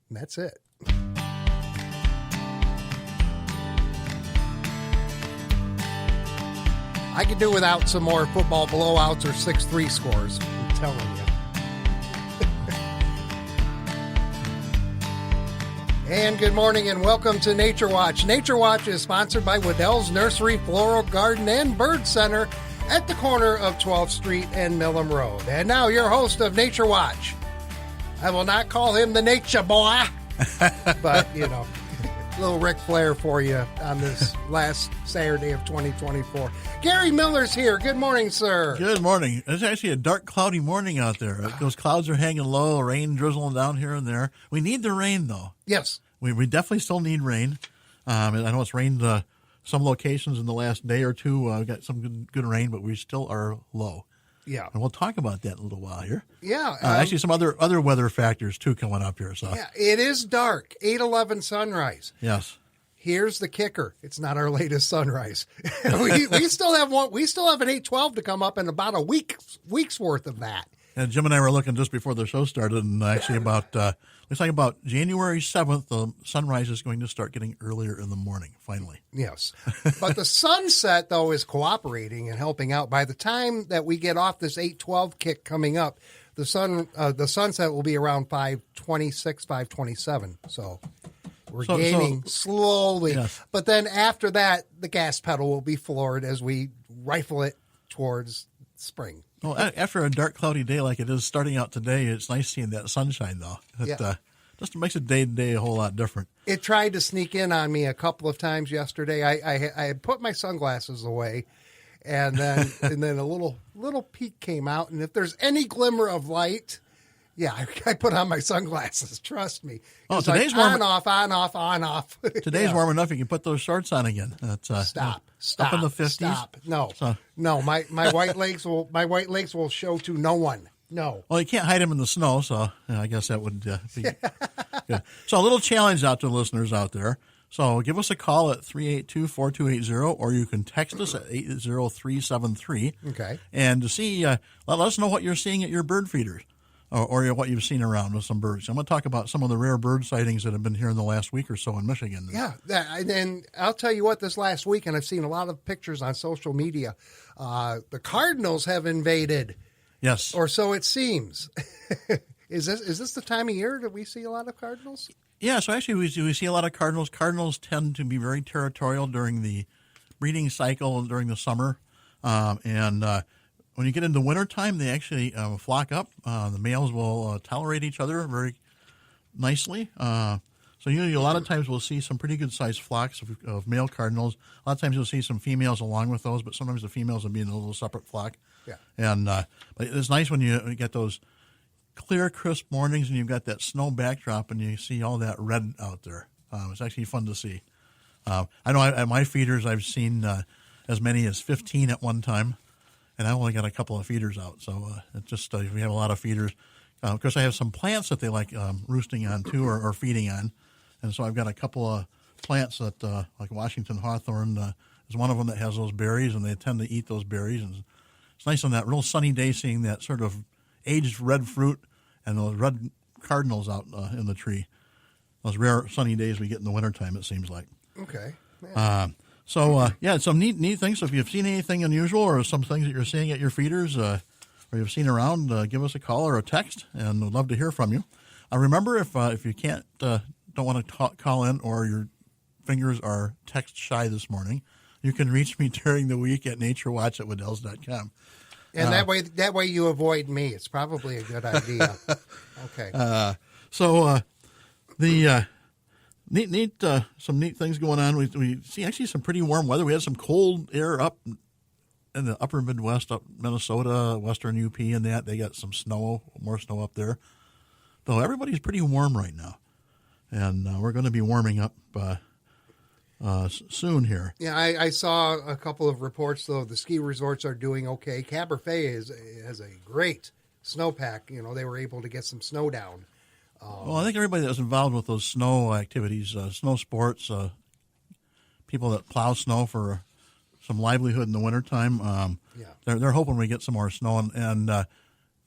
And that's it. I could do without some more football blowouts or 6-3 scores. I'm telling you. And good morning and welcome to Nature Watch. Nature Watch is sponsored by Waddell's Nursery, Floral Garden, and Bird Center at the corner of 12th Street and Millam Road. And now your host of Nature Watch. I will not call him the Nature Boy, but, you know, a little Ric Flair for you on this last Saturday of 2024. Gary Miller's here. Good morning, sir. Good morning. It's actually a dark, cloudy morning out there. Those clouds are hanging low, rain drizzling down here and there. We need the rain, though. Yes. We definitely still need rain. I know it's rained some locations in the last day or two. We've got some good rain, but we still are low. Yeah. And we'll talk about that in a little while here. Yeah. Actually, some other weather factors, too, coming up here. So. Yeah, it is dark. 8:11 sunrise. Yes. Here's the kicker. It's not our latest sunrise. we still have one. We still have an 8:12 to come up in about a week's worth of that. And Jim and I were looking just before the show started, and actually looks like about January 7th, the sunrise is going to start getting earlier in the morning, finally. Yes. But the sunset, though, is cooperating and helping out. By the time that we get off this 8:12 kick coming up, the sunset will be around 5:26, 5:27. So we're gaining slowly. Yes. But then after that, the gas pedal will be floored as we rifle it towards spring. Well, after a dark, cloudy day like it is starting out today, it's nice seeing that sunshine, though. It just makes a day-to-day a whole lot different. It tried to sneak in on me a couple of times yesterday. I had put my sunglasses away, and then a little peak came out. And if there's any glimmer of light, I put on my sunglasses. Trust me. Oh, it's today's like warm. On off. Today's warm enough. You can put those shorts on again. Stop. Up in the 50s. Stop. No. My white legs will show to no one. No. Well, you can't hide them in the snow, so I guess that would be good. So a little challenge out to listeners out there. So give us a call at 382-4280, or you can text us at 80373. Okay. And to see, let us know what you're seeing at your bird feeders. Or what you've seen around with some birds. I'm going to talk about some of the rare bird sightings that have been here in the last week or so in Michigan. Yeah, and I'll tell you what, this last week, and I've seen a lot of pictures on social media, the cardinals have invaded. Yes. Or so it seems. Is this the time of year that we see a lot of cardinals? Yeah, so actually we see a lot of cardinals. Cardinals tend to be very territorial during the breeding cycle during the summer, and when you get into wintertime, they actually flock up. The males will tolerate each other very nicely. So usually a lot of times we'll see some pretty good-sized flocks of male cardinals. A lot of times you'll see some females along with those, but sometimes the females will be in a little separate flock. Yeah. And but it's nice when you get those clear, crisp mornings and you've got that snow backdrop and you see all that red out there. It's actually fun to see. I know at my feeders I've seen as many as 15 at one time. And I only got a couple of feeders out, so it's just we have a lot of feeders. Of course, I have some plants that they like roosting on too, or feeding on, and so I've got a couple of plants that like Washington hawthorn is one of them that has those berries, and they tend to eat those berries. And it's nice on that real sunny day seeing that sort of aged red fruit and those red cardinals out in the tree. Those rare sunny days we get in the wintertime, it seems like. Okay. So some neat things. So if you've seen anything unusual or some things that you're seeing at your feeders or you've seen around, give us a call or a text, and we'd love to hear from you. Remember, if you don't want to call in or your fingers are text shy this morning, you can reach me during the week at naturewatch@waddells.com. And that way you avoid me. It's probably a good idea. Okay. Some neat things going on. We see actually some pretty warm weather. We had some cold air up in the upper Midwest, up Minnesota, western UP, and that. They got some snow, more snow up there. Though everybody's pretty warm right now. And we're going to be warming up soon here. Yeah, I saw a couple of reports, though. The ski resorts are doing okay. Cabernet has a great snowpack. You know, they were able to get some snow down. Well, I think everybody that was involved with those snow activities, snow sports, people that plow snow for some livelihood in the wintertime, they're hoping we get some more snow, and the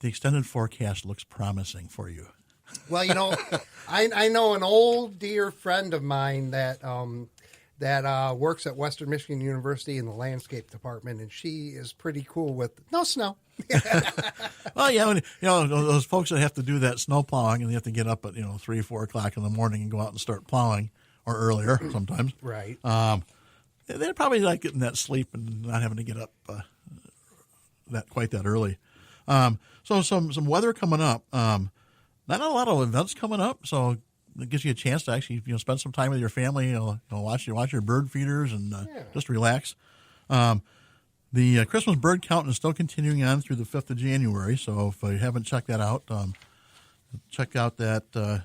extended forecast looks promising for you. Well, I know an old dear friend of mine that works at Western Michigan University in the landscape department, and she is pretty cool with no snow. Well, yeah, those folks that have to do that snow plowing and they have to get up at 3, 4 o'clock in the morning and go out and start plowing, or earlier sometimes. Right. They're probably like getting that sleep and not having to get up that early. So some weather coming up. Not a lot of events coming up, so it gives you a chance to actually spend some time with your family. Watch your bird feeders and just relax. The Christmas bird count is still continuing on through the 5th of January. So if you haven't checked that out, check out that the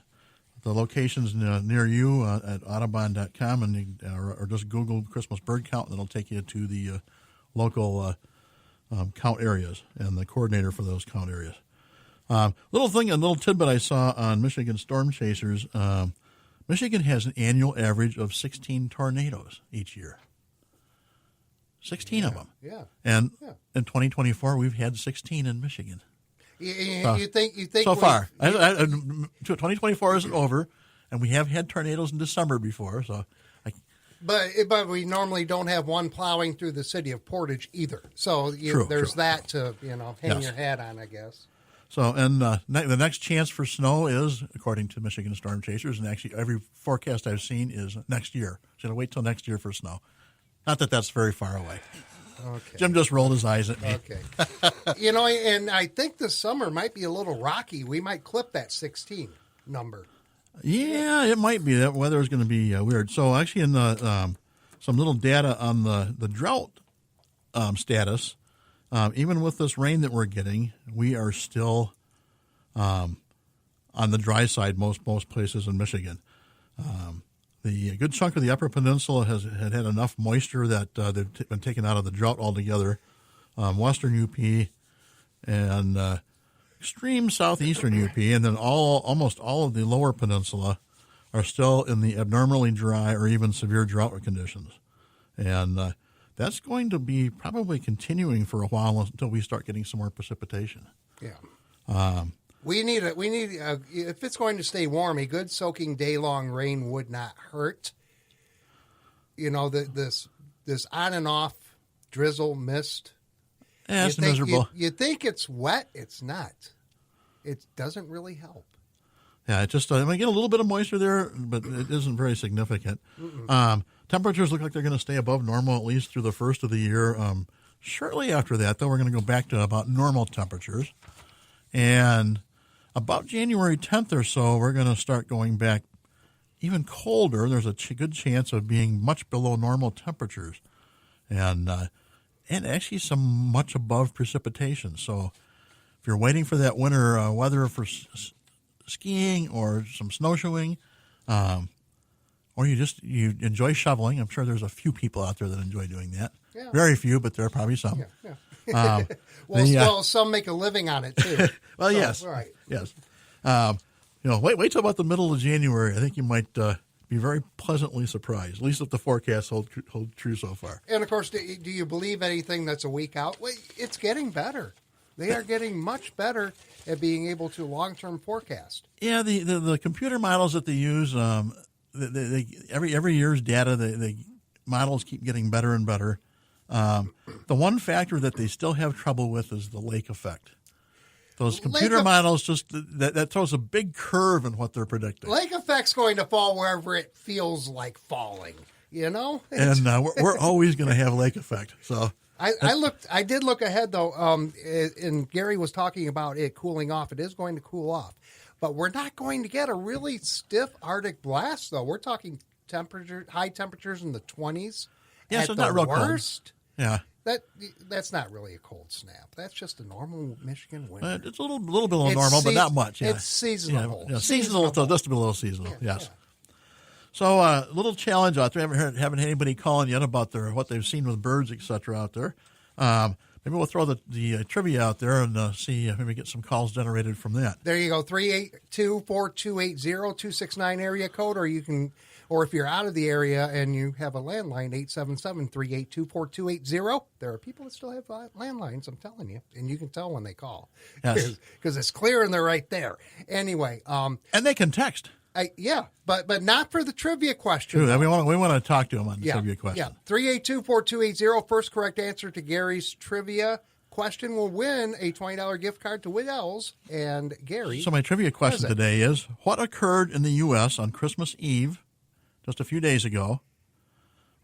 locations near you at Audubon.com or just Google Christmas bird count, and it'll take you to the local count areas and the coordinator for those count areas. A little tidbit I saw on Michigan Storm Chasers. Michigan has an annual average of 16 tornadoes each year. 16 of them. Yeah. And in 2024, we've had 16 in Michigan. You think so far. 2024 isn't over, and we have had tornadoes in December before. But we normally don't have one plowing through the city of Portage either. So there's that to hang your hat on, I guess. So, and the next chance for snow is, according to Michigan Storm Chasers, and actually every forecast I've seen is next year. So, wait till next year for snow. Not that that's very far away. Okay. Jim just rolled his eyes at me. Okay. And I think this summer might be a little rocky. We might clip that 16 number. Yeah, it might be. That weather is going to be weird. So, actually, in the some little data on the drought status. Even with this rain that we're getting, we are still on the dry side most places in Michigan. The good chunk of the Upper Peninsula had enough moisture that they've been taken out of the drought altogether. Western UP and extreme southeastern UP, and then almost all of the Lower Peninsula are still in the abnormally dry or even severe drought conditions. And that's going to be probably continuing for a while until we start getting some more precipitation. Yeah. We need if it's going to stay warm, a good soaking day-long rain would not hurt. This on and off drizzle, mist. Yeah, it's miserable. You think it's wet. It's not. It doesn't really help. Yeah, it just I get a little bit of moisture there, but it isn't very significant. Temperatures look like they're going to stay above normal at least through the first of the year. Shortly after that, though, we're going to go back to about normal temperatures. And about January 10th or so, we're going to start going back even colder. There's a good chance of being much below normal temperatures. And actually some much above precipitation. So if you're waiting for that winter weather for skiing or some snowshoeing, or you enjoy shoveling. I'm sure there's a few people out there that enjoy doing that. Yeah. Very few, but there are probably some. Yeah. Some make a living on it too. Well, yes, right. Yes. Wait till about the middle of January. I think you might be very pleasantly surprised. At least if the forecasts hold true so far. And of course, do you believe anything that's a week out? Well, it's getting better. They are getting much better at being able to long-term forecast. Yeah, the computer models that they use. Every year's data, the models keep getting better and better. The one factor that they still have trouble with is the lake effect. Those computer models just that throws a big curve in what they're predicting. Lake effect's going to fall wherever it feels like falling. And we're always going to have lake effect. So I did look ahead though, and Gary was talking about it cooling off. It is going to cool off. But we're not going to get a really stiff Arctic blast, though. We're talking high temperatures in the 20s. Yeah, at so the not real worst. Cold. Yeah. That's not really a cold snap. That's just a normal Michigan winter. It's a little below normal, but not much. Yeah. It's seasonal. Yeah, seasonal, just below seasonal, yes. Yeah. So a little challenge out there. I haven't had anybody calling yet about what they've seen with birds, et cetera, out there. But Maybe we'll throw the trivia out there and see maybe get some calls generated from that. There you go, 382-4280-269 area code, or if you're out of the area and you have a landline, 877-382-4280. There are people that still have landlines, I'm telling you, and you can tell when they call. Yes. Because it's clear and they're right there. Anyway. And they can text. But not for the trivia question. True, we want to talk to them on the trivia question. Yeah, 382-4280. First correct answer to Gary's trivia question will win a $20 gift card to Widdell's. And Gary. So my trivia question today is, what occurred in the U.S. on Christmas Eve, just a few days ago,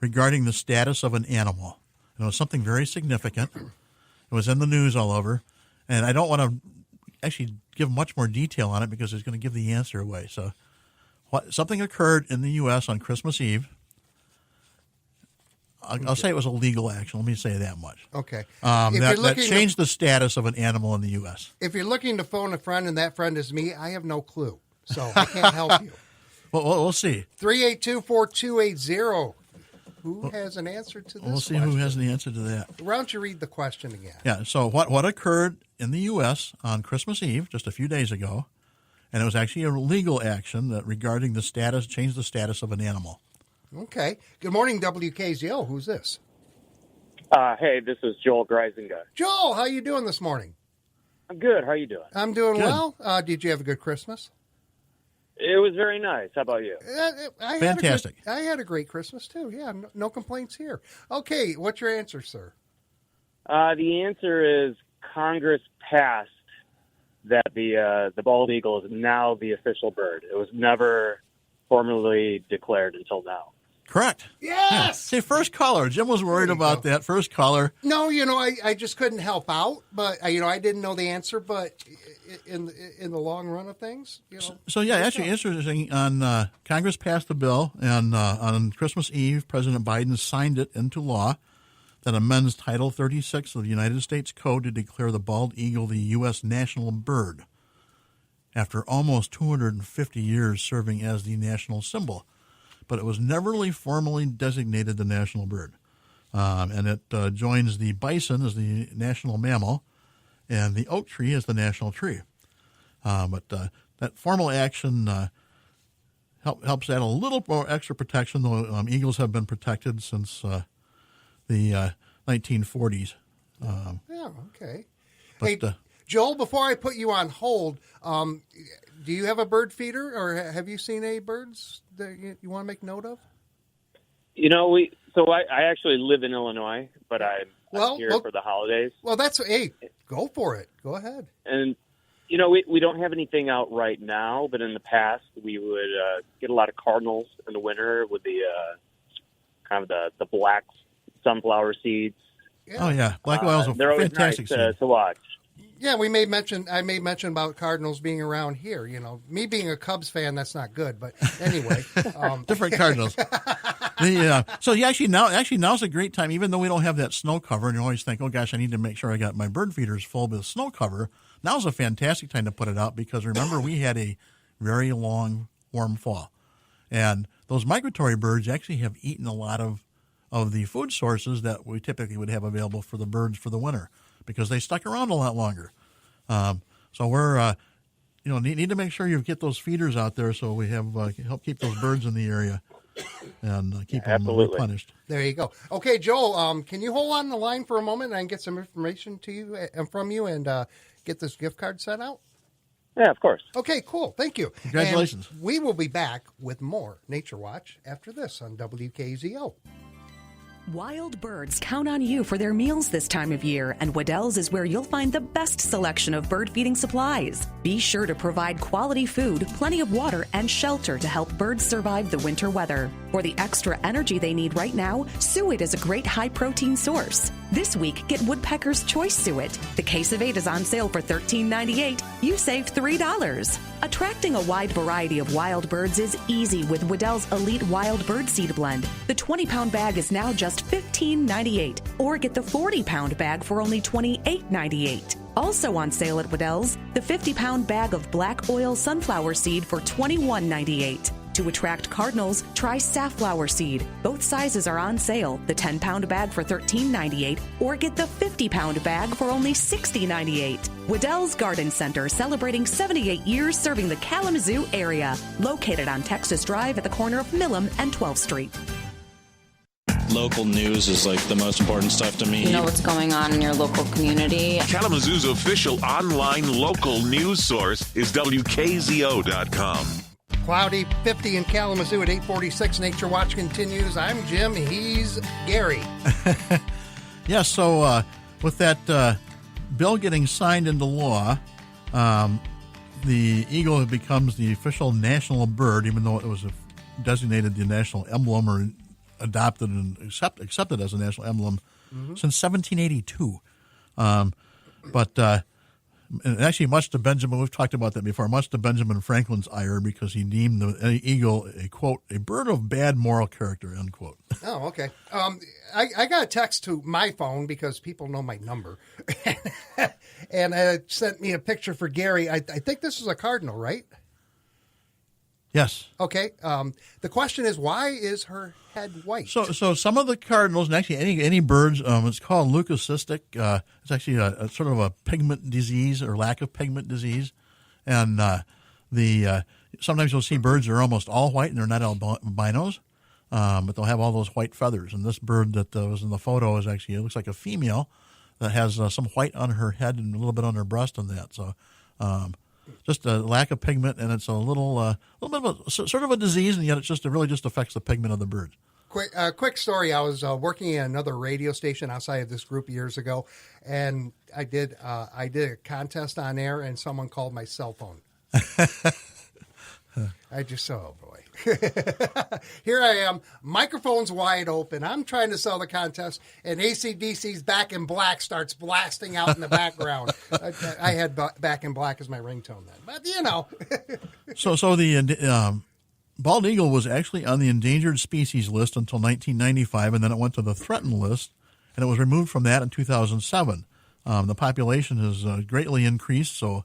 regarding the status of an animal? And it was something very significant. It was in the news all over. And I don't want to actually give much more detail on it because it's going to give the answer away. So something occurred in the U.S. on Christmas Eve. I'll say it was a legal action. Let me say that much. Okay. That changed the status of an animal in the U.S. If you're looking to phone a friend and that friend is me, I have no clue. So I can't help you. Well, we'll see. 382-4280. Who has an answer to this We'll see question? who has the answer to that. Why don't you read the question again? Yeah, so what occurred in the U.S. on Christmas Eve, just a few days ago, and it was actually a legal action that regarding the status, changed the status of an animal. Okay. Good morning, WKZO. Who's this? Hey, this is Joel Greisinga. Joel, how you doing this morning? I'm good. How are you doing? I'm doing Good. well. Did you have a good Christmas? It was very nice. How about you? Fantastic. I had a great Christmas, too. Yeah, no complaints here. Okay, what's your answer, sir? The answer is Congress passed that the bald eagle is now the official bird. It was never formally declared until now. Correct. Yes! Yeah. See, first caller. Jim was worried about that. First caller. No, I just couldn't help out, but, I didn't know the answer, but in the long run of things, So actually interesting. On Congress passed the bill, and on Christmas Eve, President Biden signed it into law that amends Title 36 of the United States Code to declare the bald eagle the U.S. national bird after almost 250 years serving as the national symbol. But it was never really formally designated the national bird. And it joins the bison as the national mammal and the oak tree as the national tree. But that formal action helps add a little more extra protection, though eagles have been protected since the 1940s. Okay. But, hey, Joel, before I put you on hold, do you have a bird feeder, or have you seen any birds that you want to make note of? I actually live in Illinois, but I'm here for the holidays. Well, go for it. Go ahead. And, we don't have anything out right now, but in the past we would get a lot of cardinals in the winter with the kind of the black sunflower seeds. Yeah. Oh, yeah. Black oil's a they're always fantastic nice to watch. Yeah, I made mention about Cardinals being around here. Me being a Cubs fan, that's not good. But anyway, different Cardinals. So now's a great time. Even though we don't have that snow cover, and you always think, oh gosh, I need to make sure I got my bird feeders full with snow cover. Now's a fantastic time to put it out because remember we had a very long, warm fall, and those migratory birds actually have eaten a lot of the food sources that we typically would have available for the birds for the winter, because they stuck around a lot longer. So we're, need to make sure you get those feeders out there so we have help keep those birds in the area and keep them replenished. There you go. Okay, Joel, can you hold on the line for a moment and I can get some information to you from you and get this gift card sent out? Yeah, of course. Okay, cool. Thank you. Congratulations. And we will be back with more Nature Watch after this on WKZO. Wild birds count on you for their meals this time of year, and Widdell's is where you'll find the best selection of bird feeding supplies. Be sure to provide quality food, plenty of water, and shelter to help birds survive the winter weather. For the extra energy they need right now, suet is a great high-protein source. This week, get Woodpecker's Choice Suet. The case of 8 is on sale for $13.98. You save $3. Attracting a wide variety of wild birds is easy with Widdell's Elite Wild Bird Seed Blend. The 20-pound bag is now just $15.98, or get the 40-pound bag for only $28.98. Also on sale at Widdell's, the 50-pound bag of black oil sunflower seed for $21.98. To attract cardinals, try safflower seed. Both sizes are on sale. The 10-pound bag for $13.98 or get the 50-pound bag for only $60.98. Waddell's Garden Center, celebrating 78 years serving the Kalamazoo area. Located on Texas Drive at the corner of Millam and 12th Street. Local news is like the most important stuff to me. You know what's going on in your local community. Kalamazoo's official online local news source is WKZO.com. Cloudy, 50 in Kalamazoo at 8:46. Nature Watch continues. I'm Jim. He's Gary. Yeah, so with that bill getting signed into law, the eagle becomes the official national bird, even though it was designated the national emblem or adopted and accepted as a national emblem since 1782. And actually, much to Benjamin, we've talked about that before, much to Benjamin Franklin's ire, because he deemed the eagle a, quote, a bird of bad moral character, unquote. Oh, okay. I got a text to my phone because people know my number. And it sent me a picture for Gary. I think this is a cardinal, right? Yes. Okay. The question is, why is her head white? So some of the cardinals, and actually any birds, it's called leukocytic. It's actually a sort of a pigment disease or lack of pigment disease, and sometimes you'll see birds that are almost all white and they're not albinos, but they'll have all those white feathers. And this bird that was in the photo is actually, it looks like a female that has some white on her head and a little bit on her breast and that. So. Just a lack of pigment, and it's a little bit of a, sort of a disease, and yet it really just affects the pigment of the bird. Quick story. I was working at another radio station outside of this group years ago, and I did a contest on air, and someone called my cell phone. I just oh boy. Here I am, microphone's wide open. I'm trying to sell the contest, and AC/DC's Back in Black starts blasting out in the background. I had Back in Black as my ringtone then, but you know. So the bald eagle was actually on the endangered species list until 1995, and then it went to the threatened list, and it was removed from that in 2007. The population has greatly increased, so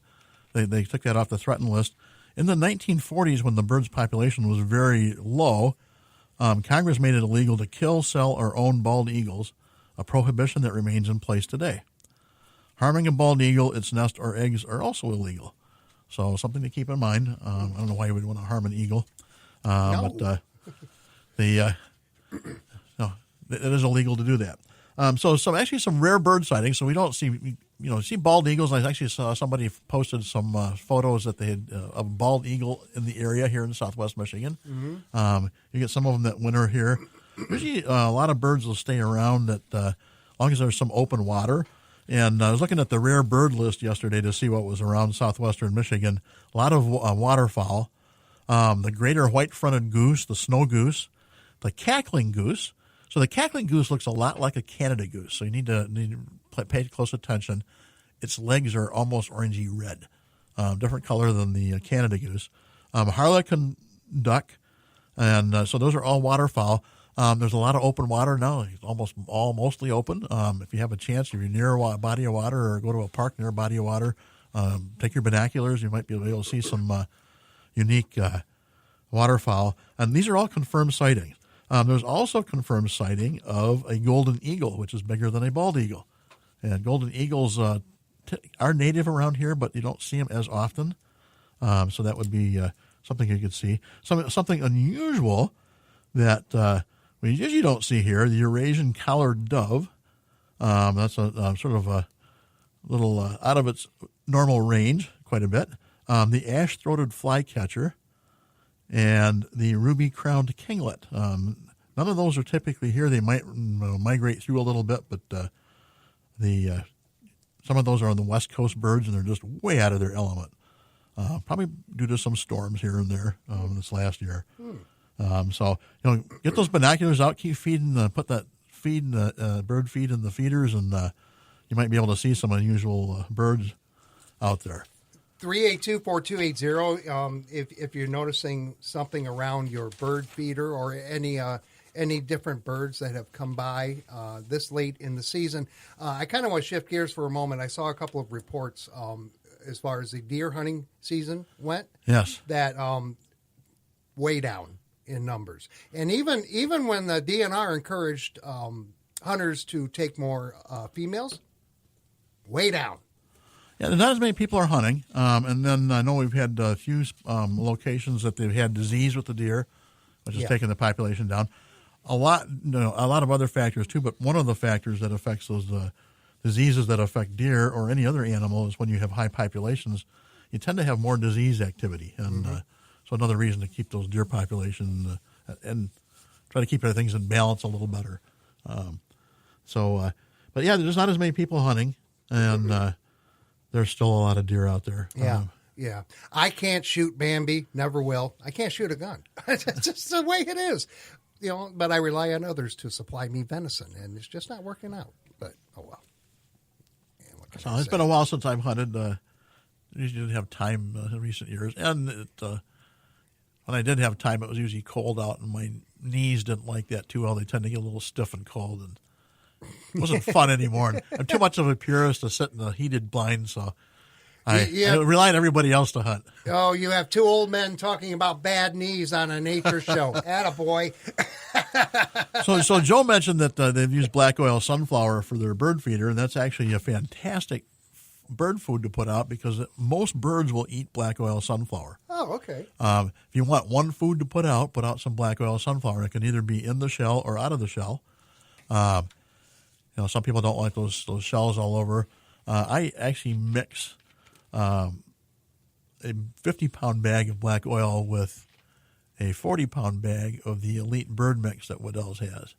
they took that off the threatened list. In the 1940s, when the bird's population was very low, Congress made it illegal to kill, sell, or own bald eagles, a prohibition that remains in place today. Harming a bald eagle, its nest, or eggs are also illegal. So something to keep in mind. I don't know why you would want to harm an eagle, but it is illegal to do that. So some rare bird sightings. So we don't see bald eagles. I actually saw somebody posted some photos that they had of a bald eagle in the area here in Southwest Michigan. Mm-hmm. You get some of them that winter here. Usually, a lot of birds will stay around as long as there's some open water. And I was looking at the rare bird list yesterday to see what was around southwestern Michigan. A lot of waterfowl, the greater white-fronted goose, the snow goose, the cackling goose. So the cackling goose looks a lot like a Canada goose, so you need to pay close attention. Its legs are almost orangey red, different color than the Canada goose. Harlequin duck, and so those are all waterfowl. There's a lot of open water now, mostly open. If you have a chance, if you're near a body of water or go to a park near a body of water, take your binoculars. You might be able to see some unique waterfowl. And these are all confirmed sightings. There's also confirmed sighting of a golden eagle, which is bigger than a bald eagle. And golden eagles are native around here, but you don't see them as often. So that would be something you could see. Something unusual that we usually don't see here, the Eurasian collared dove. That's a sort of a little out of its normal range quite a bit. The ash-throated flycatcher and the ruby-crowned kinglet. None of those are typically here. They might migrate through a little bit, but some of those are on the West Coast birds, and they're just way out of their element. Probably due to some storms here and there this last year. So get those binoculars out, keep feeding, put that bird feed in the feeders, and you might be able to see some unusual birds out there. 382-4280. If you're noticing something around your bird feeder or any different birds that have come by this late in the season, I kind of want to shift gears for a moment. I saw a couple of reports as far as the deer hunting season went. Yes. That way down in numbers. And even when the DNR encouraged hunters to take more females, way down. Yeah, not as many people are hunting. And then I know we've had a few locations that they've had disease with the deer, which has taken the population down. A lot of other factors too, but one of the factors that affects those diseases that affect deer or any other animal is when you have high populations, you tend to have more disease activity. And so another reason to keep those deer population and try to keep things in balance a little better. But yeah, there's not as many people hunting, and there's still a lot of deer out there. Yeah. I can't shoot Bambi, never will. I can't shoot a gun. It's just the way it is. But I rely on others to supply me venison, and it's just not working out. But, oh well. So it's been a while since I've hunted. I usually didn't have time in recent years. And when I did have time, it was usually cold out, and my knees didn't like that too well. They tend to get a little stiff and cold, and it wasn't fun anymore. And I'm too much of a purist to sit in the heated blind, so I rely on everybody else to hunt. Oh, you have two old men talking about bad knees on a nature show. Attaboy. So Joe mentioned that they've used black oil sunflower for their bird feeder, and that's actually a fantastic bird food to put out because most birds will eat black oil sunflower. Oh, okay. If you want one food to put out some black oil sunflower. It can either be in the shell or out of the shell. Some people don't like those shells all over. I actually mix a 50-pound bag of black oil with a 40-pound bag of the Elite bird mix that Waddell's has.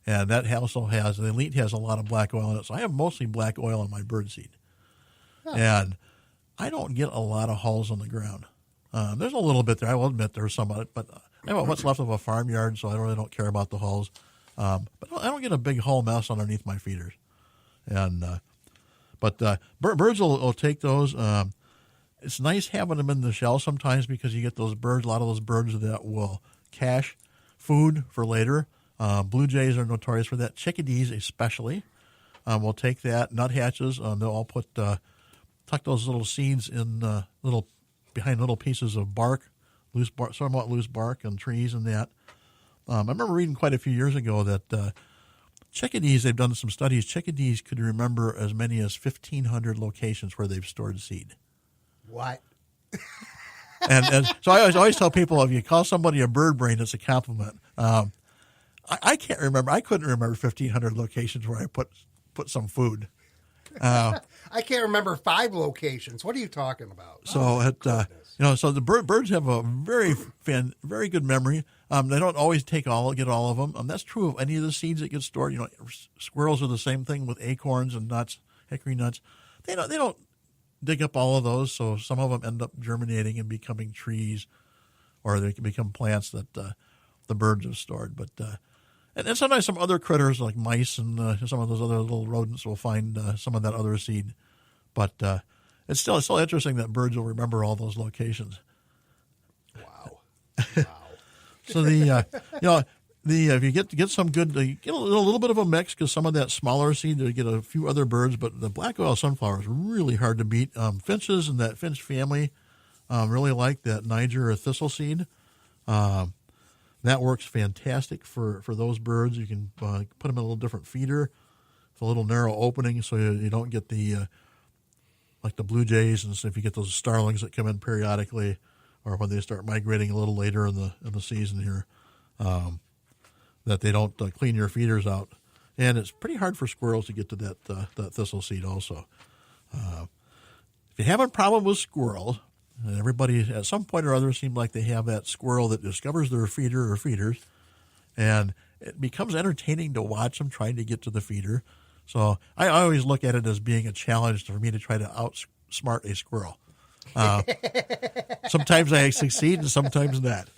And that also has, the Elite has a lot of black oil in it. So I have mostly black oil in my bird seed. Oh. And I don't get a lot of hulls on the ground. There's a little bit there. I will admit there's some of it, but I know what's left of a farmyard, so I really don't care about the hulls. But I don't get a big hull mess underneath my feeders. And but birds will take those. It's nice having them in the shell sometimes because you get those birds, a lot of those birds that will cache food for later. Blue jays are notorious for that. Chickadees especially will take that. Nuthatches, they'll all tuck those little seeds in behind little pieces of bark, somewhat loose bark on trees and that. I remember reading quite a few years ago that chickadees, they've done some studies, chickadees could remember as many as 1,500 locations where they've stored seed. What? and so I always tell people, if you call somebody a bird brain, it's a compliment. I can't remember. I couldn't remember 1,500 locations where I put some food. I can't remember 5 locations. What are you talking about? So so the birds have a very good memory. They don't always get all of them. That's true of any of the seeds that get stored. Squirrels are the same thing with acorns and nuts, hickory nuts. They don't dig up all of those, so some of them end up germinating and becoming trees, or they can become plants that the birds have stored. But and sometimes some other critters like mice and some of those other little rodents will find some of that other seed. But it's still interesting that birds will remember all those locations. Wow. So if you get some good, you get a little bit of a mix because some of that smaller seed, you get a few other birds, but the black oil sunflower is really hard to beat. Finches and that finch family really like that Niger or thistle seed. That works fantastic for those birds. You can put them in a little different feeder with a little narrow opening so you don't get the like the blue jays, and so if you get those starlings that come in periodically or when they start migrating a little later in the season here, that they don't clean your feeders out. And it's pretty hard for squirrels to get to that thistle seed also. If you have a problem with squirrels, and everybody at some point or other seems like they have that squirrel that discovers their feeder or feeders, and it becomes entertaining to watch them trying to get to the feeder. So I always look at it as being a challenge for me to try to outsmart a squirrel. Sometimes I succeed and sometimes not.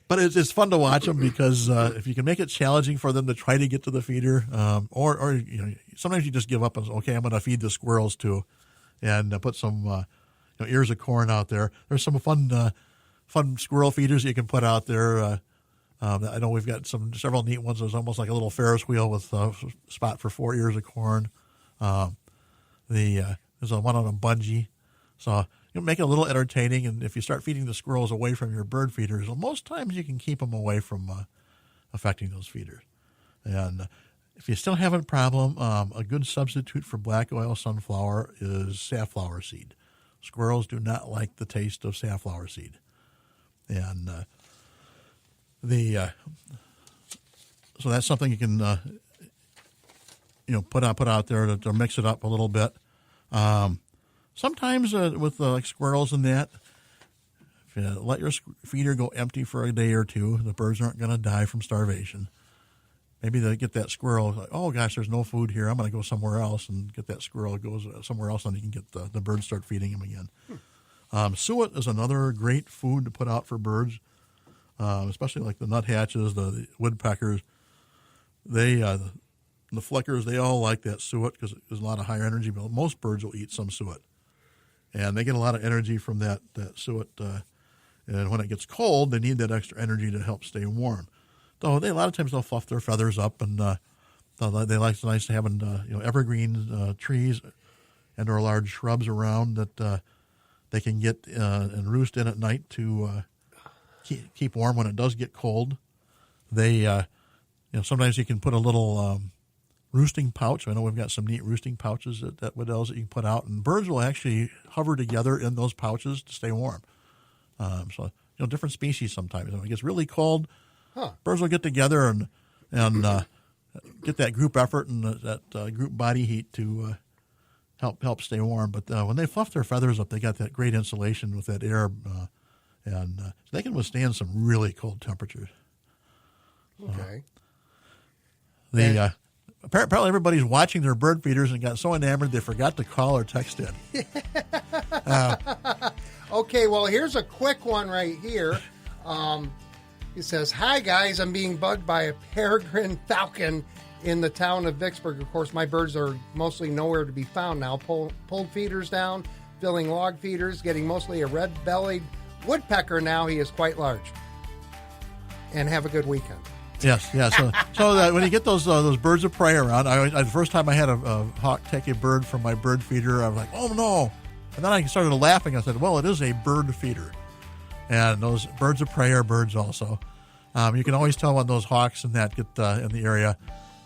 But it's fun to watch them because if you can make it challenging for them to try to get to the feeder, or sometimes you just give up and say, okay, I'm going to feed the squirrels too, and put some ears of corn out there. There's some fun squirrel feeders you can put out there. I know we've got several neat ones. There's almost like a little Ferris wheel with a spot for 4 ears of corn. There's one on a bungee. So make it a little entertaining. And if you start feeding the squirrels away from your bird feeders, well, most times you can keep them away from affecting those feeders. And if you still have a problem, a good substitute for black oil sunflower is safflower seed. Squirrels do not like the taste of safflower seed. And so that's something you can put out there to mix it up a little bit. Sometimes with like squirrels and that, if you let your feeder go empty for a day or two, the birds aren't going to die from starvation. Maybe they get that squirrel, like, oh gosh, there's no food here, I'm going to go somewhere else, and get that squirrel, goes somewhere else, and you can get the birds start feeding him again. Suet is another great food to put out for birds, especially like the nuthatches, the woodpeckers. The flickers, they all like that suet because there's a lot of higher energy, but most birds will eat some suet. And they get a lot of energy from that suet. And when it gets cold, they need that extra energy to help stay warm. So a lot of times they'll fluff their feathers up, and they like it's nice having evergreen trees and or large shrubs around that they can get and roost in at night to keep warm when it does get cold. They sometimes you can put a little roosting pouch. I know we've got some neat roosting pouches at Waddell's that you can put out, and birds will actually hover together in those pouches to stay warm. So different species sometimes. When it gets really cold, birds will get together and get that group effort and that group body heat to help stay warm. But when they fluff their feathers up, they got that great insulation with that air, and so they can withstand some really cold temperatures. Okay. Apparently everybody's watching their bird feeders and got so enamored they forgot to call or text in. Okay, well, here's a quick one right here. He says, hi, guys. I'm being bugged by a peregrine falcon in the town of Vicksburg. Of course, my birds are mostly nowhere to be found now. Pulled feeders down, filling log feeders, getting mostly a red-bellied woodpecker now. He is quite large. And have a good weekend. Yes, yeah. So that when you get those birds of prey around, the first time I had a hawk take a bird from my bird feeder, I was like, oh no! And then I started laughing. I said, well, it is a bird feeder, and those birds of prey are birds also. You can always tell when those hawks and that get in the area.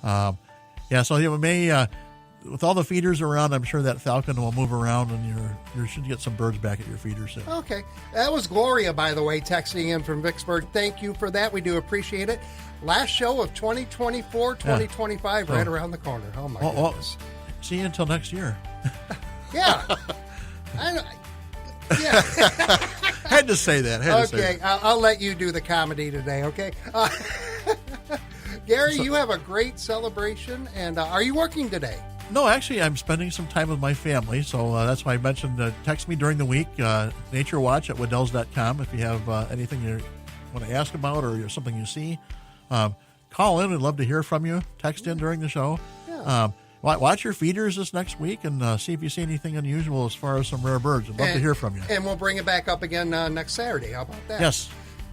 So you may, with all the feeders around, I'm sure that falcon will move around, and you should get some birds back at your feeder soon. Okay, that was Gloria, by the way, texting in from Vicksburg. Thank you for that. We do appreciate it. Last show of 2024, 2025, right around the corner. Oh, my goodness. Well, see you until next year. Yeah. Yeah. Had to say that. Okay, I'll let you do the comedy today, okay? Gary, you have a great celebration, and are you working today? No, actually, I'm spending some time with my family, so that's why I mentioned text me during the week, naturewatch at Waddells.com if you have anything you want to ask about or something you see. Call in. We'd love to hear from you. Text in during the show. Yeah. Watch your feeders this next week and see if you see anything unusual as far as some rare birds. I'd love to hear from you. And we'll bring it back up again next Saturday. How about that? Yes.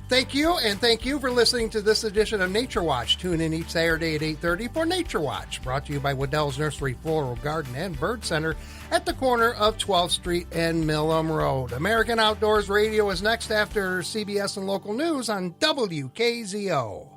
Thank you, and thank you for listening to this edition of Nature Watch. Tune in each Saturday at 8:30 for Nature Watch, brought to you by Waddell's Nursery, Floral Garden, and Bird Center at the corner of 12th Street and Millam Road. American Outdoors Radio is next after CBS and local news on WKZO.